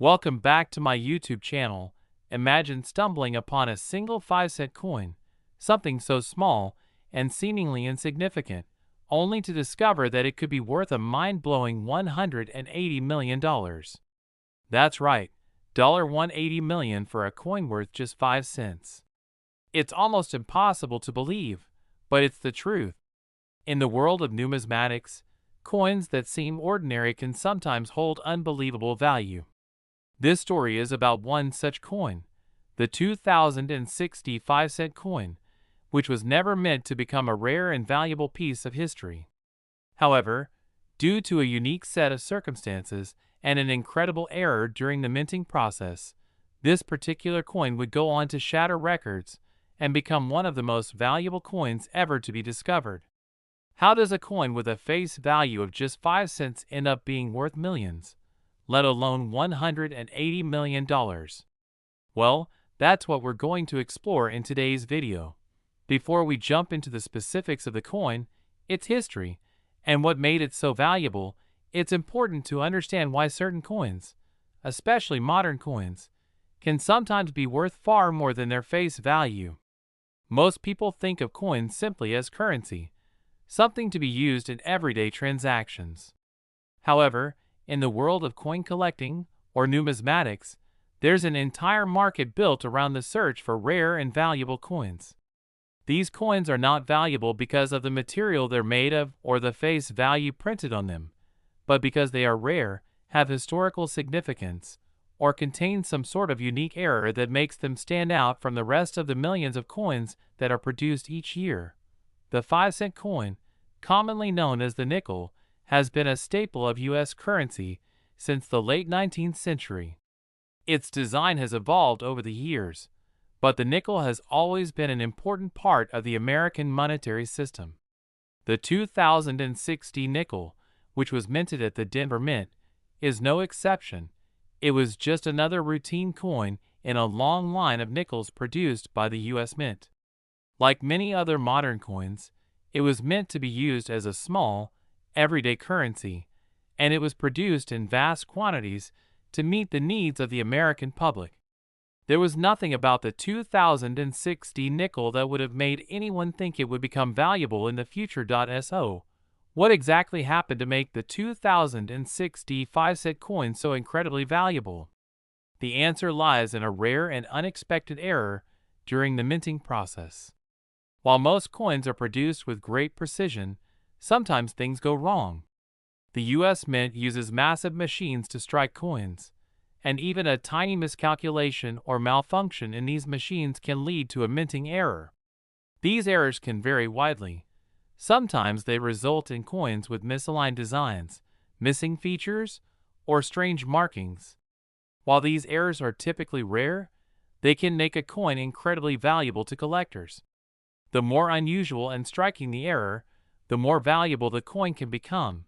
Welcome back to my YouTube channel. Imagine stumbling upon a single 5-cent coin, something so small and seemingly insignificant, only to discover that it could be worth a mind-blowing $180 million. That's right, $180 million for a coin worth just 5 cents. It's almost impossible to believe, but it's the truth. In the world of numismatics, coins that seem ordinary can sometimes hold unbelievable value. This story is about one such coin, the 2060 5-cent coin, which was never meant to become a rare and valuable piece of history. However, due to a unique set of circumstances and an incredible error during the minting process, this particular coin would go on to shatter records and become one of the most valuable coins ever to be discovered. How does a coin with a face value of just 5 cents end up being worth millions, let alone $180 million? Well, that's what we're going to explore in today's video. Before we jump into the specifics of the coin, its history, and what made it so valuable, it's important to understand why certain coins, especially modern coins, can sometimes be worth far more than their face value. Most people think of coins simply as currency, something to be used in everyday transactions. However, in the world of coin collecting, or numismatics, there's an entire market built around the search for rare and valuable coins. These coins are not valuable because of the material they're made of or the face value printed on them, but because they are rare, have historical significance, or contain some sort of unique error that makes them stand out from the rest of the millions of coins that are produced each year. The 5-cent coin, commonly known as the nickel, has been a staple of U.S. currency since the late 19th century. Its design has evolved over the years, but the nickel has always been an important part of the American monetary system. The 2060 nickel, which was minted at the Denver Mint, is no exception. It was just another routine coin in a long line of nickels produced by the U.S. Mint. Like many other modern coins, it was meant to be used as a small, everyday currency, and it was produced in vast quantities to meet the needs of the American public. There was nothing about the 2060 nickel that would have made anyone think it would become valuable in the future. So, what exactly happened to make the 2060 5-cent coin so incredibly valuable? The answer lies in a rare and unexpected error during the minting process. While most coins are produced with great precision, sometimes things go wrong. The U.S. Mint uses massive machines to strike coins, and even a tiny miscalculation or malfunction in these machines can lead to a minting error. These errors can vary widely. Sometimes they result in coins with misaligned designs, missing features, or strange markings. While these errors are typically rare, they can make a coin incredibly valuable to collectors. The more unusual and striking the error, the more valuable the coin can become.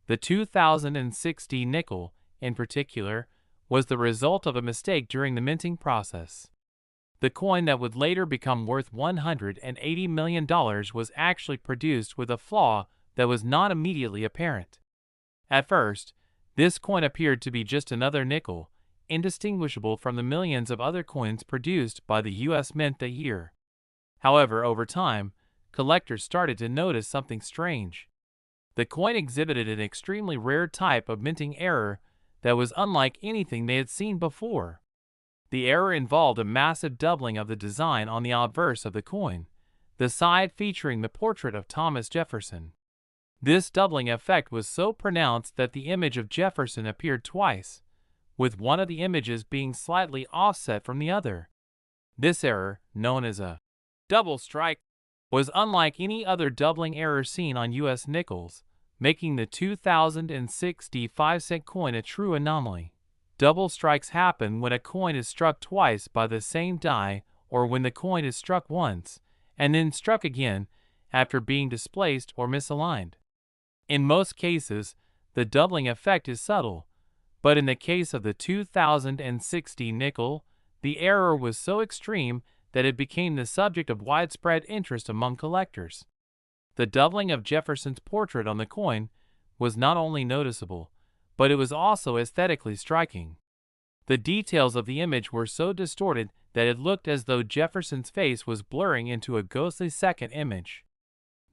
The 2060 nickel, in particular, was the result of a mistake during the minting process. The coin that would later become worth $180 million was actually produced with a flaw that was not immediately apparent. At first, this coin appeared to be just another nickel, indistinguishable from the millions of other coins produced by the U.S. Mint that year. However, over time, collectors started to notice something strange. The coin exhibited an extremely rare type of minting error that was unlike anything they had seen before. The error involved a massive doubling of the design on the obverse of the coin, the side featuring the portrait of Thomas Jefferson. This doubling effect was so pronounced that the image of Jefferson appeared twice, with one of the images being slightly offset from the other. This error, known as a double strike, was unlike any other doubling error seen on U.S. nickels, making the 2060 5-cent coin a true anomaly. Double strikes happen when a coin is struck twice by the same die, or when the coin is struck once, and then struck again after being displaced or misaligned. In most cases, the doubling effect is subtle, but in the case of the 2060 nickel, the error was so extreme that it became the subject of widespread interest among collectors. The doubling of Jefferson's portrait on the coin was not only noticeable, but it was also aesthetically striking. The details of the image were so distorted that it looked as though Jefferson's face was blurring into a ghostly second image.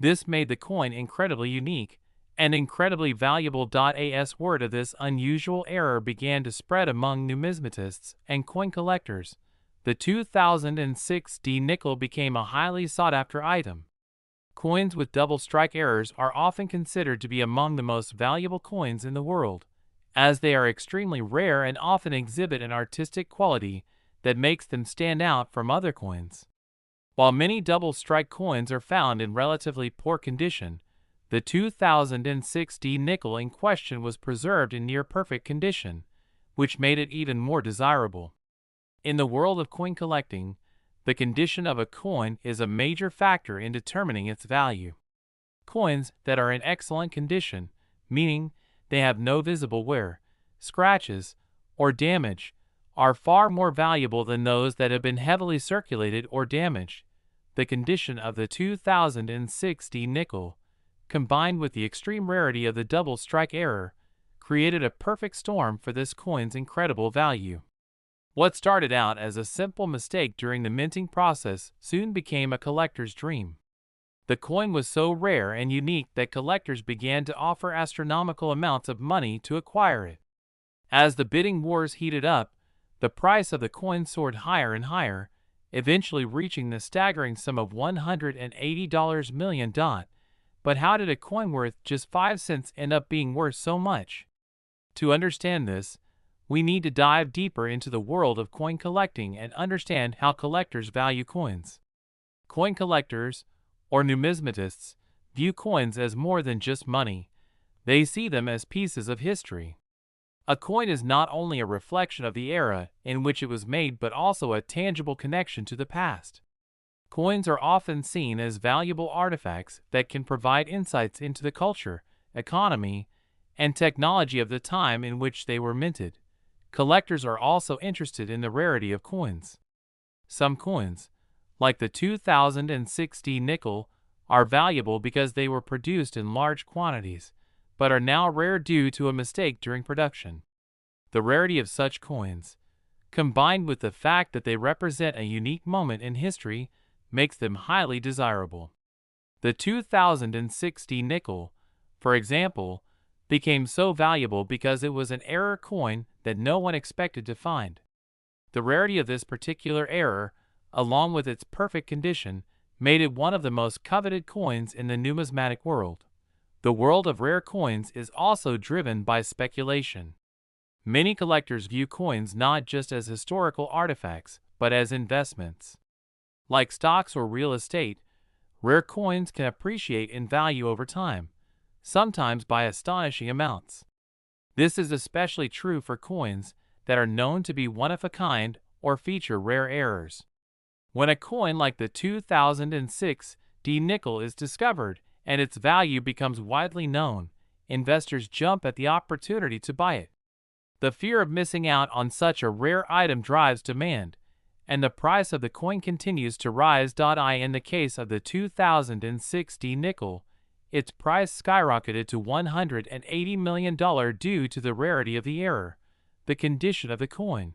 This made the coin incredibly unique and incredibly valuable. As word of this unusual error began to spread among numismatists and coin collectors, the 2006 D nickel became a highly sought-after item. Coins with double strike errors are often considered to be among the most valuable coins in the world, as they are extremely rare and often exhibit an artistic quality that makes them stand out from other coins. While many double strike coins are found in relatively poor condition, the 2006 D nickel in question was preserved in near-perfect condition, which made it even more desirable. In the world of coin collecting, the condition of a coin is a major factor in determining its value. Coins that are in excellent condition, meaning they have no visible wear, scratches, or damage, are far more valuable than those that have been heavily circulated or damaged. The condition of the 2006 D nickel, combined with the extreme rarity of the double strike error, created a perfect storm for this coin's incredible value. What started out as a simple mistake during the minting process soon became a collector's dream. The coin was so rare and unique that collectors began to offer astronomical amounts of money to acquire it. As the bidding wars heated up, the price of the coin soared higher and higher, eventually reaching the staggering sum of $180 million. But how did a coin worth just 5 cents end up being worth so much? To understand this, we need to dive deeper into the world of coin collecting and understand how collectors value coins. Coin collectors, or numismatists, view coins as more than just money. They see them as pieces of history. A coin is not only a reflection of the era in which it was made but also a tangible connection to the past. Coins are often seen as valuable artifacts that can provide insights into the culture, economy, and technology of the time in which they were minted. Collectors are also interested in the rarity of coins. Some coins, like the 2006 D nickel, are valuable because they were produced in large quantities, but are now rare due to a mistake during production. The rarity of such coins, combined with the fact that they represent a unique moment in history, makes them highly desirable. The 2006 D nickel, for example, became so valuable because it was an error coin that no one expected to find. The rarity of this particular error, along with its perfect condition, made it one of the most coveted coins in the numismatic world. The world of rare coins is also driven by speculation. Many collectors view coins not just as historical artifacts, but as investments. Like stocks or real estate, rare coins can appreciate in value over time, sometimes by astonishing amounts. This is especially true for coins that are known to be one-of-a-kind or feature rare errors. When a coin like the 2006 D nickel is discovered and its value becomes widely known, investors jump at the opportunity to buy it. The fear of missing out on such a rare item drives demand, and the price of the coin continues to rise. In the case of the 2006 D nickel, its price skyrocketed to $180 million due to the rarity of the error, the condition of the coin,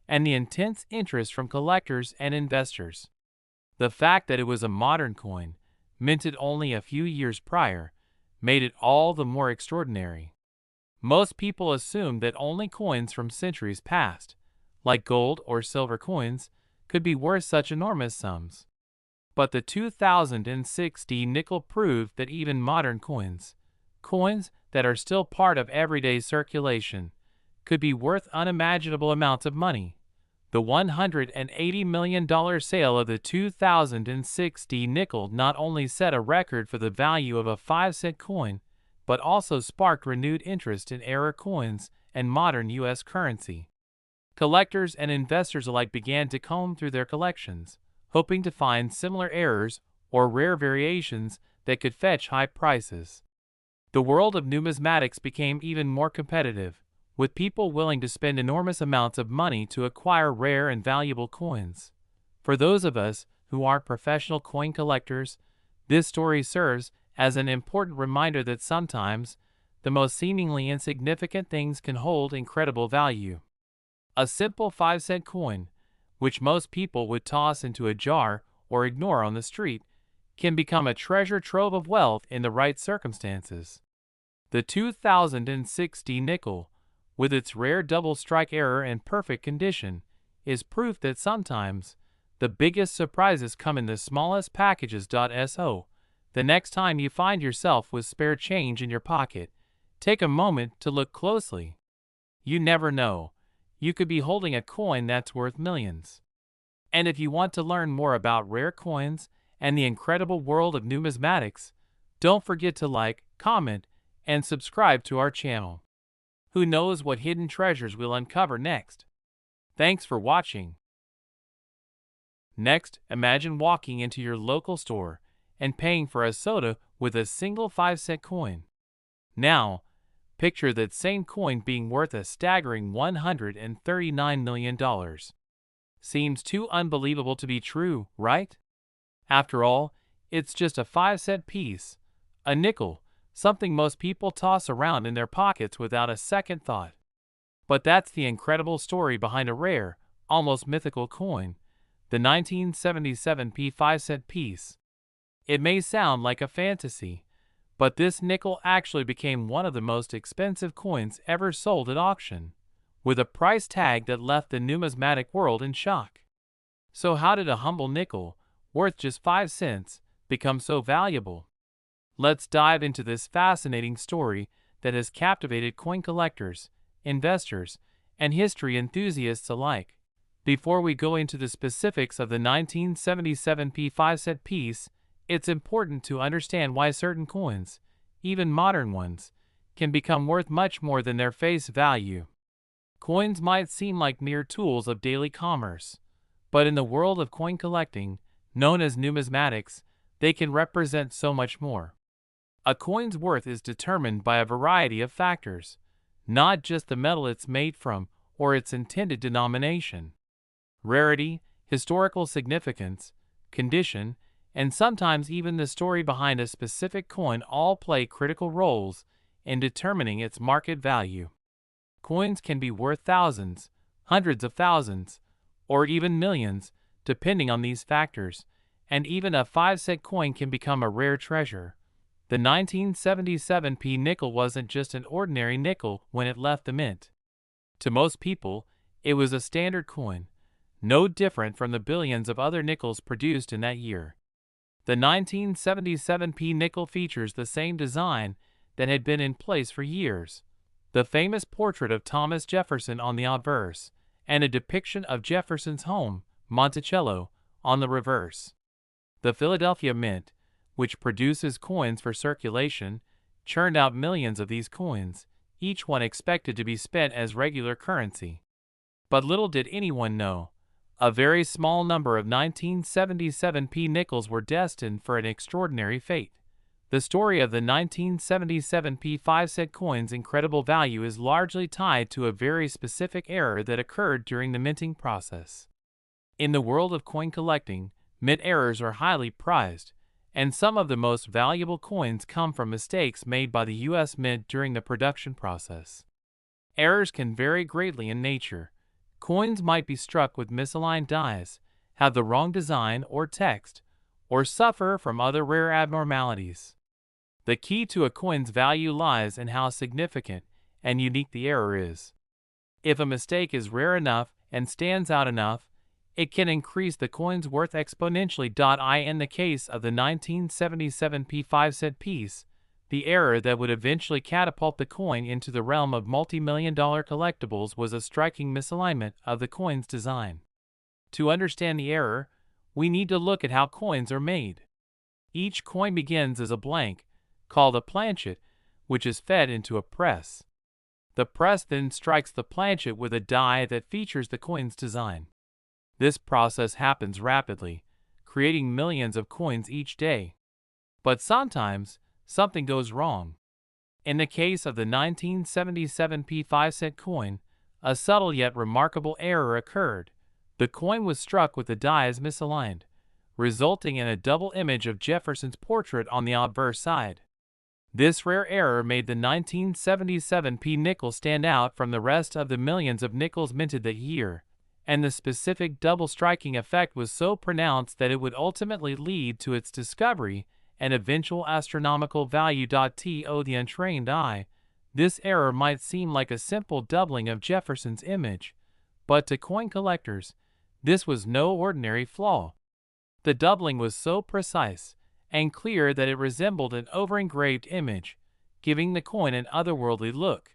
and the intense interest from collectors and investors. The fact that it was a modern coin, minted only a few years prior, made it all the more extraordinary. Most people assumed that only coins from centuries past, like gold or silver coins, could be worth such enormous sums. But the 2006 D nickel proved that even modern coins, coins that are still part of everyday circulation, could be worth unimaginable amounts of money. The $180 million sale of the 2006 D nickel not only set a record for the value of a 5-cent coin, but also sparked renewed interest in error coins and modern U.S. currency. Collectors and investors alike began to comb through their collections, hoping to find similar errors or rare variations that could fetch high prices. The world of numismatics became even more competitive, with people willing to spend enormous amounts of money to acquire rare and valuable coins. For those of us who are professional coin collectors, this story serves as an important reminder that sometimes the most seemingly insignificant things can hold incredible value. A simple 5-cent coin, which most people would toss into a jar or ignore on the street, can become a treasure trove of wealth in the right circumstances. The 2060 nickel, with its rare double strike error and perfect condition, is proof that sometimes the biggest surprises come in the smallest packages. So, the next time you find yourself with spare change in your pocket, take a moment to look closely. You never know, you could be holding a coin that's worth millions. And if you want to learn more about rare coins and the incredible world of numismatics, don't forget to like, comment, and subscribe to our channel. Who knows what hidden treasures we'll uncover next? Thanks for watching. Next, imagine walking into your local store and paying for a soda with a single 5-cent coin. Now, picture that same coin being worth a staggering $139 million. Seems too unbelievable to be true, right? After all, it's just a 5-cent piece, a nickel, something most people toss around in their pockets without a second thought. But that's the incredible story behind a rare, almost mythical coin, the 1977 5-cent piece. It may sound like a fantasy, but this nickel actually became one of the most expensive coins ever sold at auction, with a price tag that left the numismatic world in shock. So how did a humble nickel, worth just 5 cents, become so valuable? Let's dive into this fascinating story that has captivated coin collectors, investors, and history enthusiasts alike. Before we go into the specifics of the 1977 5-cent piece, it's important to understand why certain coins, even modern ones, can become worth much more than their face value. Coins might seem like mere tools of daily commerce, but in the world of coin collecting, known as numismatics, they can represent so much more. A coin's worth is determined by a variety of factors, not just the metal it's made from or its intended denomination. Rarity, historical significance, condition, and sometimes even the story behind a specific coin all play critical roles in determining its market value. Coins can be worth thousands, hundreds of thousands, or even millions, depending on these factors, and even a 5-cent coin can become a rare treasure. The 1977 nickel wasn't just an ordinary nickel when it left the mint. To most people, it was a standard coin, no different from the billions of other nickels produced in that year. The 1977 nickel features the same design that had been in place for years, the famous portrait of Thomas Jefferson on the obverse, and a depiction of Jefferson's home, Monticello, on the reverse. The Philadelphia Mint, which produces coins for circulation, churned out millions of these coins, each one expected to be spent as regular currency. But little did anyone know, a very small number of 1977 nickels were destined for an extraordinary fate. The story of the 1977 5-cent coin's incredible value is largely tied to a very specific error that occurred during the minting process. In the world of coin collecting, mint errors are highly prized, and some of the most valuable coins come from mistakes made by the U.S. Mint during the production process. Errors can vary greatly in nature. Coins might be struck with misaligned dies, have the wrong design or text, or suffer from other rare abnormalities. The key to a coin's value lies in how significant and unique the error is. If a mistake is rare enough and stands out enough, it can increase the coin's worth exponentially. In the case of the 1977 5-cent piece, the error that would eventually catapult the coin into the realm of multi-million-dollar collectibles was a striking misalignment of the coin's design. To understand the error, we need to look at how coins are made. Each coin begins as a blank, called a planchet, which is fed into a press. The press then strikes the planchet with a die that features the coin's design. This process happens rapidly, creating millions of coins each day. But sometimes, something goes wrong. In the case of the 1977 5-cent coin, a subtle yet remarkable error occurred. The coin was struck with the dies misaligned, resulting in a double image of Jefferson's portrait on the obverse side. This rare error made the 1977p nickel stand out from the rest of the millions of nickels minted that year, and the specific double striking effect was so pronounced that it would ultimately lead to its discovery and eventual astronomical value. To the untrained eye, this error might seem like a simple doubling of Jefferson's image, but to coin collectors, this was no ordinary flaw. The doubling was so precise and clear that it resembled an over-engraved image, giving the coin an otherworldly look.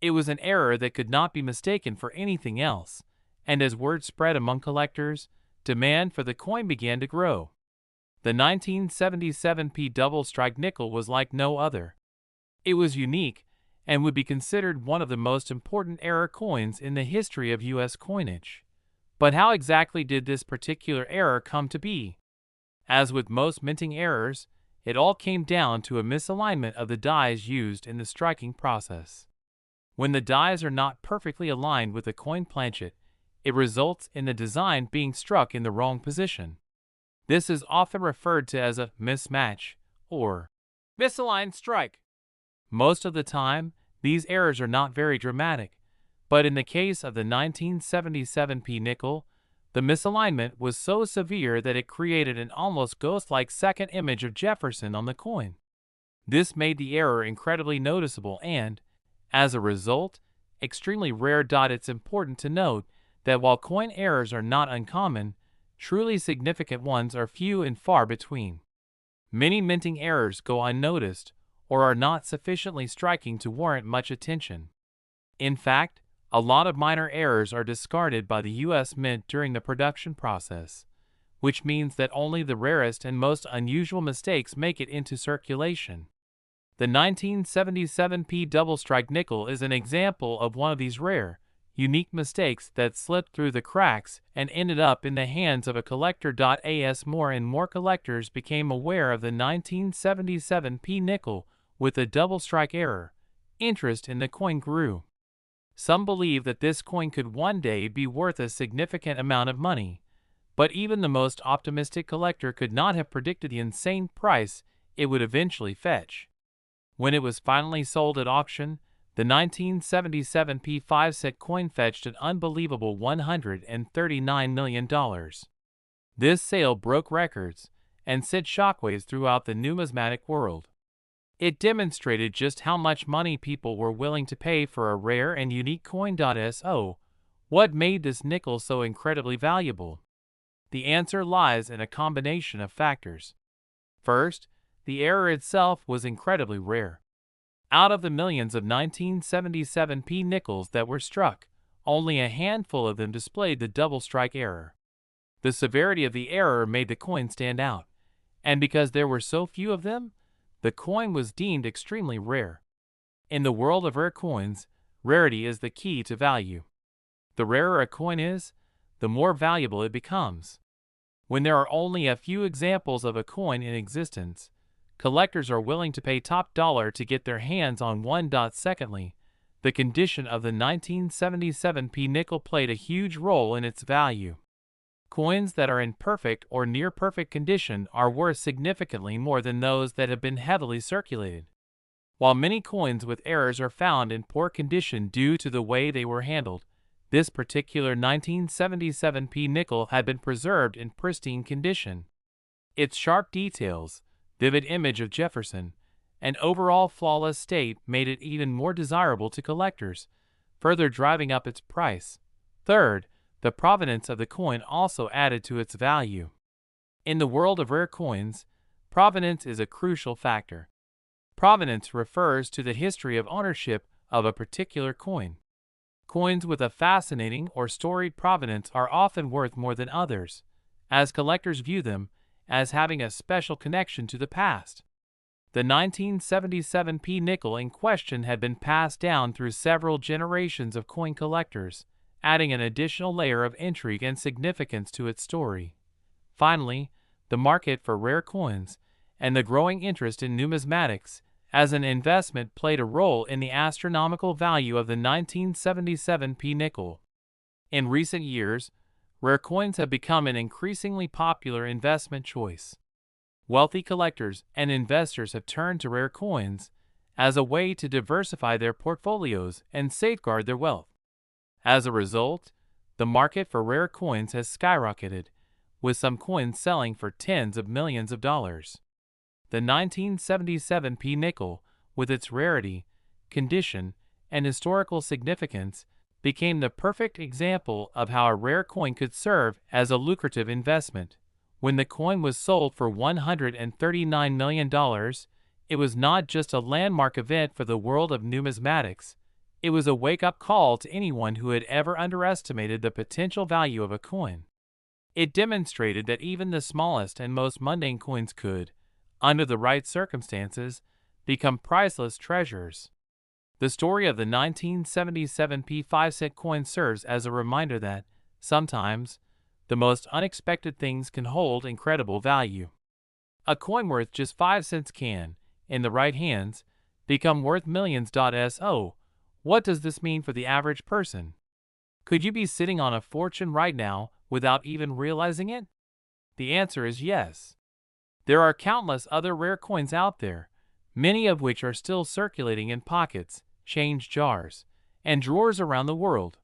It was an error that could not be mistaken for anything else, and as word spread among collectors, demand for the coin began to grow. The 1977p double-strike nickel was like no other. It was unique and would be considered one of the most important error coins in the history of U.S. coinage. But how exactly did this particular error come to be? As with most minting errors, it all came down to a misalignment of the dies used in the striking process. When the dies are not perfectly aligned with the coin planchet, it results in the design being struck in the wrong position. This is often referred to as a mismatch or misaligned strike. Most of the time, these errors are not very dramatic, but in the case of the 1977p nickel, the misalignment was so severe that it created an almost ghost-like second image of Jefferson on the coin. This made the error incredibly noticeable and, as a result, extremely rare. It's important to note that while coin errors are not uncommon, truly significant ones are few and far between. Many minting errors go unnoticed or are not sufficiently striking to warrant much attention. In fact, a lot of minor errors are discarded by the U.S. Mint during the production process, which means that only the rarest and most unusual mistakes make it into circulation. The 1977p double-strike nickel is an example of one of these rare, unique mistakes that slipped through the cracks and ended up in the hands of a collector. As more and more collectors became aware of the 1977p nickel with a double-strike error, interest in the coin grew. Some believe that this coin could one day be worth a significant amount of money, but even the most optimistic collector could not have predicted the insane price it would eventually fetch. When it was finally sold at auction, the 1977p 5-cent coin fetched an unbelievable $139 million. This sale broke records and sent shockwaves throughout the numismatic world. It demonstrated just how much money people were willing to pay for a rare and unique coin. So, what made this nickel so incredibly valuable? The answer lies in a combination of factors. First, the error itself was incredibly rare. Out of the millions of 1977p nickels that were struck, only a handful of them displayed the double-strike error. The severity of the error made the coin stand out, and because there were so few of them, the coin was deemed extremely rare. In the world of rare coins, rarity is the key to value. The rarer a coin is, the more valuable it becomes. When there are only a few examples of a coin in existence, collectors are willing to pay top dollar to get their hands on one. Secondly, the condition of the 1977p nickel played a huge role in its value. Coins that are in perfect or near perfect condition are worth significantly more than those that have been heavily circulated. While many coins with errors are found in poor condition due to the way they were handled, this particular 1977p nickel had been preserved in pristine condition. Its sharp details, vivid image of Jefferson, and overall flawless state made it even more desirable to collectors, further driving up its price. Third, the provenance of the coin also added to its value. In the world of rare coins, provenance is a crucial factor. Provenance refers to the history of ownership of a particular coin. Coins with a fascinating or storied provenance are often worth more than others, as collectors view them as having a special connection to the past. The 1977p nickel in question had been passed down through several generations of coin collectors, adding an additional layer of intrigue and significance to its story. Finally, the market for rare coins and the growing interest in numismatics as an investment played a role in the astronomical value of the 1977p nickel. In recent years, rare coins have become an increasingly popular investment choice. Wealthy collectors and investors have turned to rare coins as a way to diversify their portfolios and safeguard their wealth. As a result, the market for rare coins has skyrocketed, with some coins selling for tens of millions of dollars. The 1977 P nickel, with its rarity, condition, and historical significance, became the perfect example of how a rare coin could serve as a lucrative investment. When the coin was sold for $139 million, it was not just a landmark event for the world of numismatics. It was a wake-up call to anyone who had ever underestimated the potential value of a coin. It demonstrated that even the smallest and most mundane coins could, under the right circumstances, become priceless treasures. The story of the 1977 P 5-cent coin serves as a reminder that, sometimes, the most unexpected things can hold incredible value. A coin worth just 5 cents can, in the right hands, become worth millions. So, what does this mean for the average person? Could you be sitting on a fortune right now without even realizing it? The answer is yes. There are countless other rare coins out there, many of which are still circulating in pockets, change jars, and drawers around the world.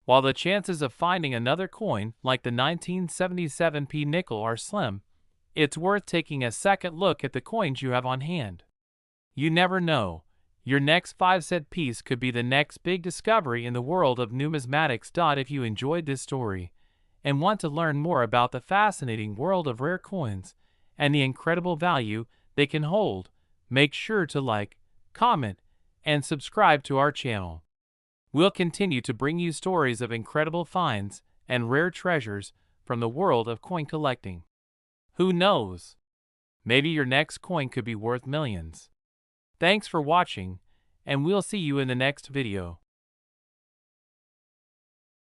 While the chances of finding another coin like the 1977 P nickel are slim, it's worth taking a second look at the coins you have on hand. You never know. Your next 5-cent piece could be the next big discovery in the world of numismatics. If you enjoyed this story and want to learn more about the fascinating world of rare coins and the incredible value they can hold, make sure to like, comment, and subscribe to our channel. We'll continue to bring you stories of incredible finds and rare treasures from the world of coin collecting. Who knows? Maybe your next coin could be worth millions. Thanks for watching, and we'll see you in the next video.